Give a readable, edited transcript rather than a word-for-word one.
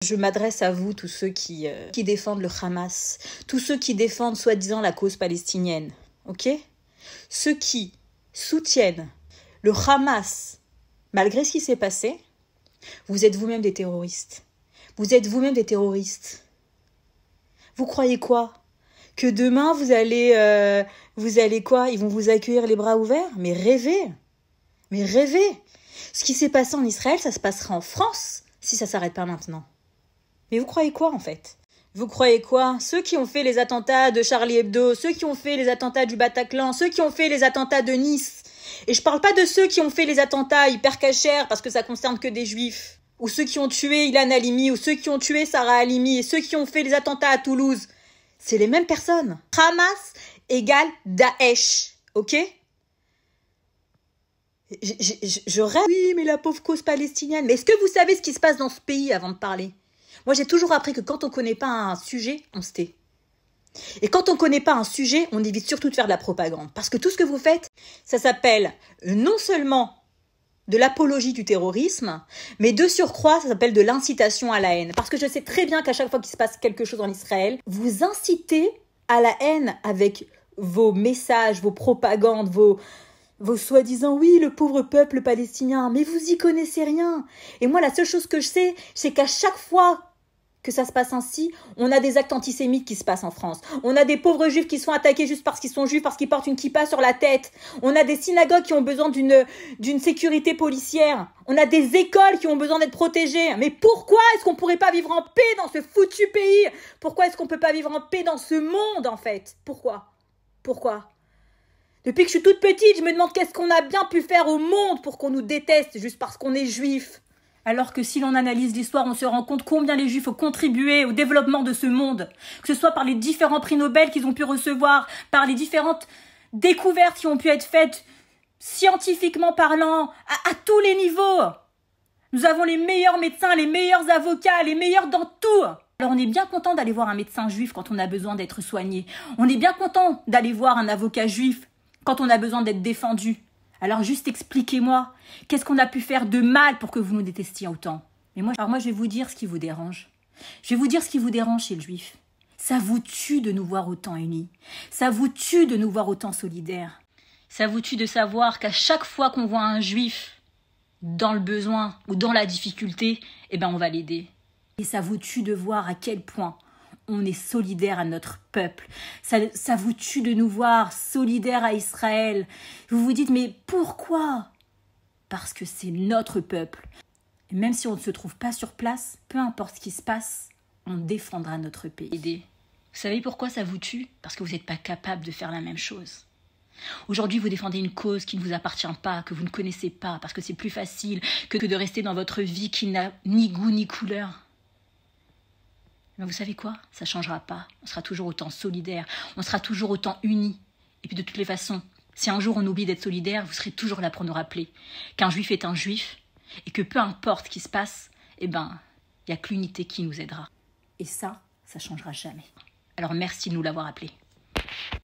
Je m'adresse à vous, tous ceux qui défendent le Hamas, tous ceux qui défendent soi-disant la cause palestinienne, ok? Ceux qui soutiennent le Hamas, malgré ce qui s'est passé, vous êtes vous-même des terroristes. Vous êtes vous-même des terroristes. Vous croyez quoi? Que demain, vous allez quoi? Ils vont vous accueillir les bras ouverts? Mais rêvez! Mais rêvez! Ce qui s'est passé en Israël, ça se passera en France, si ça ne s'arrête pas maintenant. Mais vous croyez quoi, en fait? Vous croyez quoi? Ceux qui ont fait les attentats de Charlie Hebdo, ceux qui ont fait les attentats du Bataclan, ceux qui ont fait les attentats de Nice. Et je parle pas de ceux qui ont fait les attentats hyper cachers, parce que ça concerne que des juifs. Ou ceux qui ont tué Ilan Halimi, ou ceux qui ont tué Sarah Halimi, et ceux qui ont fait les attentats à Toulouse. C'est les mêmes personnes. Hamas égale Daesh, ok? Je rêve. Oui, mais la pauvre cause palestinienne. Mais est-ce que vous savez ce qui se passe dans ce pays avant de parler? Moi, j'ai toujours appris que quand on ne connaît pas un sujet, on se tait. Et quand on ne connaît pas un sujet, on évite surtout de faire de la propagande. Parce que tout ce que vous faites, ça s'appelle non seulement de l'apologie du terrorisme, mais de surcroît, ça s'appelle de l'incitation à la haine. Parce que je sais très bien qu'à chaque fois qu'il se passe quelque chose en Israël, vous incitez à la haine avec vos messages, vos propagandes, vos soi-disant, oui, le pauvre peuple palestinien, mais vous y connaissez rien. Et moi, la seule chose que je sais, c'est qu'à chaque fois que ça se passe ainsi, on a des actes antisémites qui se passent en France. On a des pauvres juifs qui sont attaqués juste parce qu'ils sont juifs, parce qu'ils portent une kippa sur la tête. On a des synagogues qui ont besoin d'une sécurité policière. On a des écoles qui ont besoin d'être protégées. Mais pourquoi est-ce qu'on pourrait pas vivre en paix dans ce foutu pays? Pourquoi est-ce qu'on peut pas vivre en paix dans ce monde, en fait? Pourquoi? Depuis que je suis toute petite, je me demande qu'est-ce qu'on a bien pu faire au monde pour qu'on nous déteste juste parce qu'on est juif. Alors que si l'on analyse l'histoire, on se rend compte combien les juifs ont contribué au développement de ce monde. Que ce soit par les différents prix Nobel qu'ils ont pu recevoir, par les différentes découvertes qui ont pu être faites, scientifiquement parlant, à tous les niveaux. Nous avons les meilleurs médecins, les meilleurs avocats, les meilleurs dans tout. Alors on est bien content d'aller voir un médecin juif quand on a besoin d'être soigné. On est bien content d'aller voir un avocat juif quand on a besoin d'être défendu. Alors juste expliquez-moi, qu'est-ce qu'on a pu faire de mal pour que vous nous détestiez autant? Mais moi, je vais vous dire ce qui vous dérange. Je vais vous dire ce qui vous dérange chez le juif. Ça vous tue de nous voir autant unis. Ça vous tue de nous voir autant solidaires. Ça vous tue de savoir qu'à chaque fois qu'on voit un juif dans le besoin ou dans la difficulté, on va l'aider. Et ça vous tue de voir à quel point on est solidaire à notre peuple. Ça vous tue de nous voir solidaires à Israël. Vous vous dites, mais pourquoi? Parce que c'est notre peuple. Et même si on ne se trouve pas sur place, peu importe ce qui se passe, on défendra notre pays. Vous savez pourquoi ça vous tue? Parce que vous n'êtes pas capable de faire la même chose. Aujourd'hui, vous défendez une cause qui ne vous appartient pas, que vous ne connaissez pas, parce que c'est plus facile que de rester dans votre vie qui n'a ni goût ni couleur. Mais vous savez quoi? Ça ne changera pas. On sera toujours autant solidaires. On sera toujours autant unis. Et puis de toutes les façons, si un jour on oublie d'être solidaires, vous serez toujours là pour nous rappeler qu'un juif est un juif et que peu importe ce qui se passe, il n'y a que l'unité qui nous aidera. Et ça changera jamais. Alors merci de nous l'avoir rappelé.